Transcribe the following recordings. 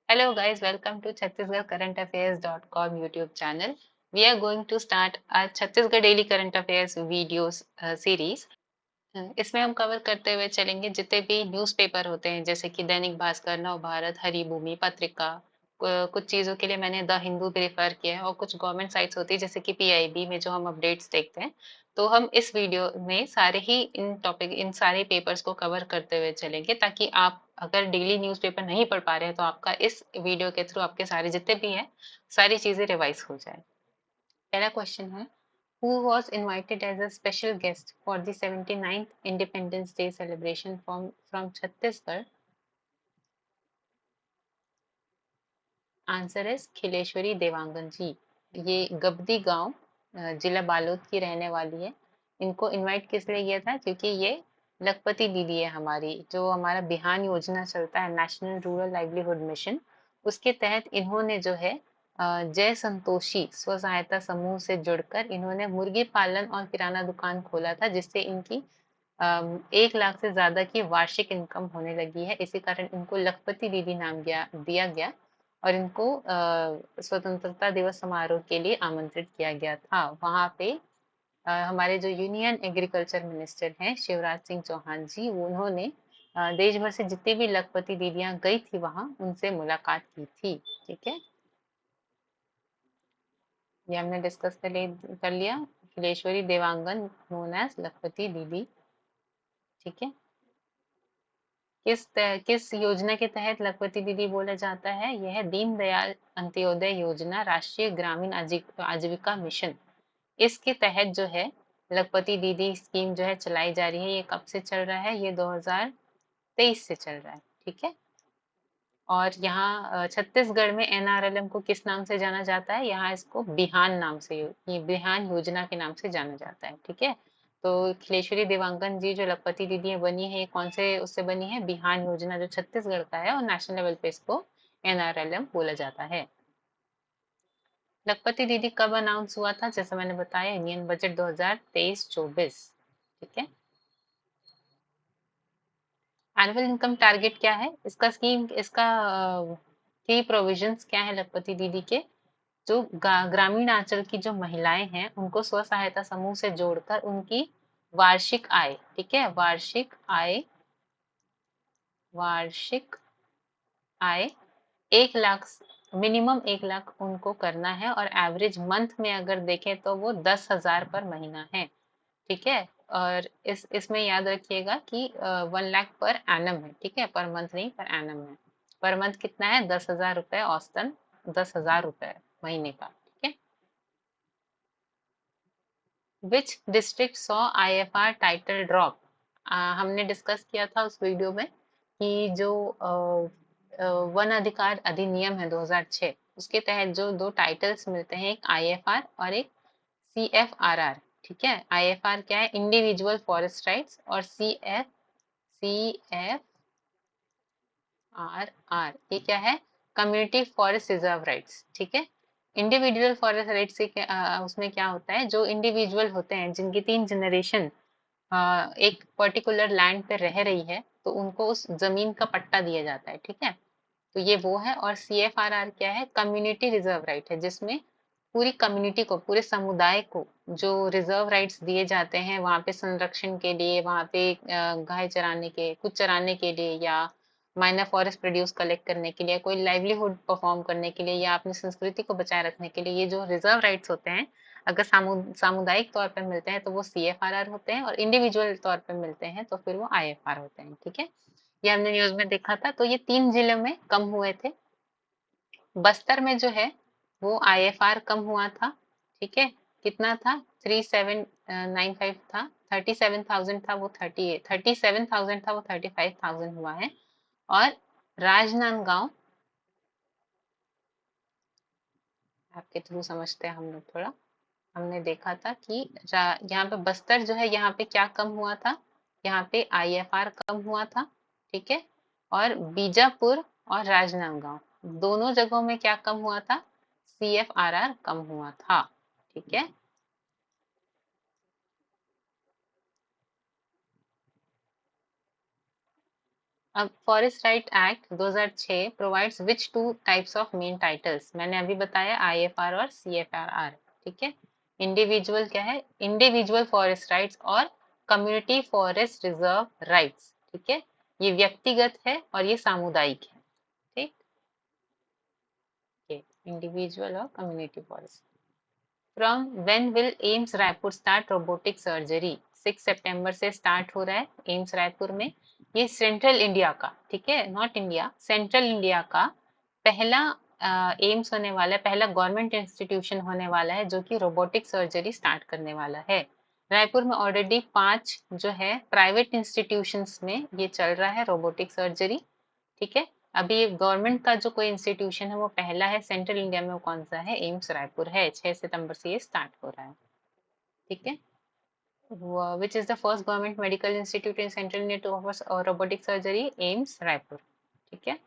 Hello guys, welcome to chhattisgarhcurrentaffairs.com YouTube channel. We are going to start our Chhattisgarh Daily Current Affairs videos series. इसमें हम cover करते हुए चलेंगे जितने भी न्यूज़पेपर होते हैं जैसे कि दैनिक भास्कर, नव भारत, हरिभूमि, पत्रिका। कुछ चीज़ों के लिए मैंने द हिंदू भी रेफर किया है और कुछ गवर्नमेंट साइट्स होती है जैसे कि पीआईबी में जो हम अपडेट्स देखते हैं। तो हम इस वीडियो में सारे ही इन सारे पेपर्स को कवर करते हुए चलेंगे ताकि आप अगर डेली न्यूज़पेपर नहीं पढ़ पा रहे हैं तो आपका इस वीडियो के थ्रू आपके सारे जितने भी हैं सारी चीज़ें रिवाइज हो जाए। पहला क्वेश्चन है, who was invited as a special guest for the 79th Independence Day celebration from Chhattisgarh? Answer है खिलेश्वरी देवांगन जी। ये गबदी गांव जिला बालोद की रहने वाली है। इनको इनवाइट किस लिए किया था? क्योंकि ये लखपति दीदी है हमारी, जो हमारा बिहान योजना चलता है, नेशनल रूरल लाइवलीहुड मिशन, उसके तहत इन्होंने जो है जय संतोषी स्व सहायता समूह से जुड़कर इन्होंने मुर्गी पालन और किराना दुकान खोला था, जिससे इनकी 1 लाख से ज्यादा की वार्षिक इनकम होने लगी है। इसी कारण इनको लखपति दीदी नाम दिया गया और इनको स्वतंत्रता दिवस समारोह के लिए आमंत्रित किया गया था। वहां पे हमारे जो यूनियन एग्रीकल्चर मिनिस्टर हैं शिवराज सिंह चौहान जी, उन्होंने देश भर से जितनी भी लखपति दीदियां गई थी वहां उनसे मुलाकात की थी। ठीक है, ये हमने डिस्कस कर लिया। खिलेश्वरी देवांगन नोन एज लखपति दीदी। ठीक है, किस योजना के तहत लखपति दीदी बोला जाता है? यह है दीनदयाल अंत्योदय योजना, राष्ट्रीय ग्रामीण आजीविका मिशन। इसके तहत जो है लखपति दीदी स्कीम जो है चलाई जा रही है। ये कब से चल रहा है? ये 2023 से चल रहा है। ठीक है, और यहाँ छत्तीसगढ़ में एनआरएलएम को किस नाम से जाना जाता है? यहाँ इसको बिहान नाम से, ये बिहान योजना के नाम से जाना जाता है। ठीक है, तो खिलेश्वरी देवांगन जी जो लखपति दीदी बनी है, ये कौन से उससे बनी है? बिहान योजना जो छत्तीसगढ़ का है, और नेशनल लेवल पे इसको एनआरएलएम बोला जाता है। लखपति दीदी कब अनाउंस हुआ था? जैसे मैंने बताया, यूनियन बजट 2023-24। ठीक है, एनुअल इनकम टारगेट क्या है इसका? इसका की प्रोविजंस क्या है लखपति दीदी के? जो ग्रामीण आंचल की जो महिलाएं हैं उनको स्व सहायता समूह से जोड़कर उनकी वार्षिक आय, ठीक है, वार्षिक आय 1 लाख, मिनिमम 1 लाख उनको करना है, और एवरेज मंथ में अगर देखें तो वो 10,000 पर महीना है। ठीक है, और इसमें याद रखिएगा कि 1 लाख पर एनम है। ठीक है, पर मंथ नहीं, पर एनम है। पर मंथ कितना है? 10,000 रुपए औसतन, 10,000 रुपए महीने का। ठीक है, which district saw IFR title drop? हमने डिस्कस किया था उस वीडियो में कि जो वन अधिकार अधिनियम है 2006, उसके तहत जो दो टाइटल्स मिलते हैं, एक आईएफआर और एक सीएफआरआर। ठीक है, आईएफआर क्या है? इंडिविजुअल फॉरेस्ट राइट्स, और सीएफआरआर ये क्या है? Community forest reserve rights. ठीक है, इंडिविजुअल फॉरेस्ट राइट्स से उसमें क्या होता है? जो इंडिविजुअल होते हैं जिनकी 3 जनरेशन एक पर्टिकुलर लैंड पे रह रही है, तो उनको उस जमीन का पट्टा दिया जाता है। ठीक है, तो ये वो है। और सीएफआरआर क्या है? कम्युनिटी रिजर्व राइट है, जिसमें पूरी कम्युनिटी को, पूरे समुदाय को जो रिजर्व राइट्स दिए जाते हैं वहाँ पे संरक्षण के लिए, वहाँ पे गाय चराने के, कुछ चराने के लिए, या माइनर फॉरेस्ट प्रोड्यूस कलेक्ट करने के लिए, कोई लाइवलीहुड परफॉर्म करने के लिए, या अपनी संस्कृति को बचाए रखने के लिए, ये जो रिजर्व राइट्स होते हैं अगर सामुदायिक तौर पर मिलते हैं तो वो सीएफआरआर होते हैं, और इंडिविजुअल तौर पर मिलते हैं तो फिर वो आईएफआर होते हैं। ठीक है, ये हमने न्यूज में देखा था। तो ये 3 जिलों में कम हुए थे। बस्तर में जो है वो आईएफआर कम हुआ था। ठीक है, कितना था? 3795 था। 37,000 था वो 37,000 था वो 35,000 हुआ है। और राजनांदगांव, आपके थ्रू समझते हैं हम लोग थोड़ा, हमने देखा था कि यहाँ पे बस्तर जो है, यहाँ पे क्या कम हुआ था? यहाँ पे आईएफआर कम हुआ था। ठीक है, और बीजापुर और राजनांदगांव दोनों जगहों में क्या कम हुआ था? सीएफआरआर कम हुआ था। ठीक है, अब forest right act 2006 provides which two types of main titles, मैंने अभी बताया आईएफआर और सीएफआर, ठीक है। इंडिविजुअल क्या है, इंडिविजुअल फॉरेस्ट राइट्स और कम्युनिटी फॉरेस्ट रिजर्व राइट्स, ठीक है। ये व्यक्तिगत है और ये सामुदायिक है, ठीक। ये इंडिविजुअल और community forest. From when will AIIMS Raipur start robotic surgery, 6 सितंबर से स्टार्ट हो रहा है एम्स रायपुर में। ये सेंट्रल इंडिया का, ठीक है, नॉट इंडिया, सेंट्रल इंडिया का पहला एम्स होने वाला है, पहला गवर्नमेंट इंस्टीट्यूशन होने वाला है जो कि रोबोटिक सर्जरी स्टार्ट करने वाला है। रायपुर में ऑलरेडी 5 जो है प्राइवेट इंस्टीट्यूशंस में ये चल रहा है रोबोटिक सर्जरी, ठीक है। अभी गवर्नमेंट का जो कोई इंस्टीट्यूशन है वो पहला है सेंट्रल इंडिया में, वो कौन सा है, एम्स रायपुर है, 6 सितंबर से ये स्टार्ट हो रहा है, ठीक है। Which is the first government medical institute in central India to offer robotic surgery, AIIMS Raipur, ठीक है।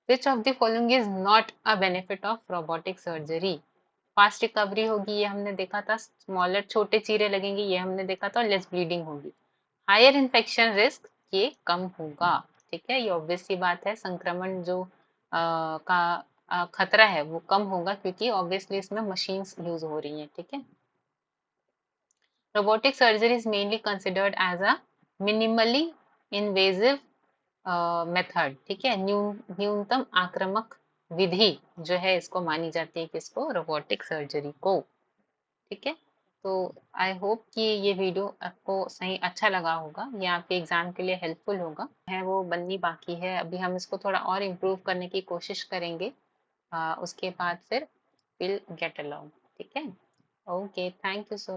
Which of the following is not a benefit of robotic surgery, fast recovery होगी, ये हमने देखा था, स्मॉलर छोटे चीरे लगेंगे, ये हमने देखा था, लेस ब्लीडिंग होगी, हायर इन्फेक्शन रिस्क, ये कम होगा, ठीक है। ये ऑब्वियस सी बात है, संक्रमण जो का खतरा है वो कम होगा क्योंकि ऑब्वियसली इसमें मशीन्स यूज हो रही हैं, ठीक है। Robotic surgery is mainly considered as a minimally invasive method, ठीक है, न्यूनतम आक्रामक विधि जो है इसको मानी जाती है, किसको, रोबोटिक सर्जरी को, ठीक है। तो आई होप कि ये वीडियो आपको सही अच्छा लगा होगा, ये आपके एग्जाम के लिए हेल्पफुल होगा, है वो बननी बाकी है, अभी हम इसको थोड़ा और इम्प्रूव करने की कोशिश करेंगे, उसके बाद फिर विल गेट अलोंग, ठीक है। Okay, thank you so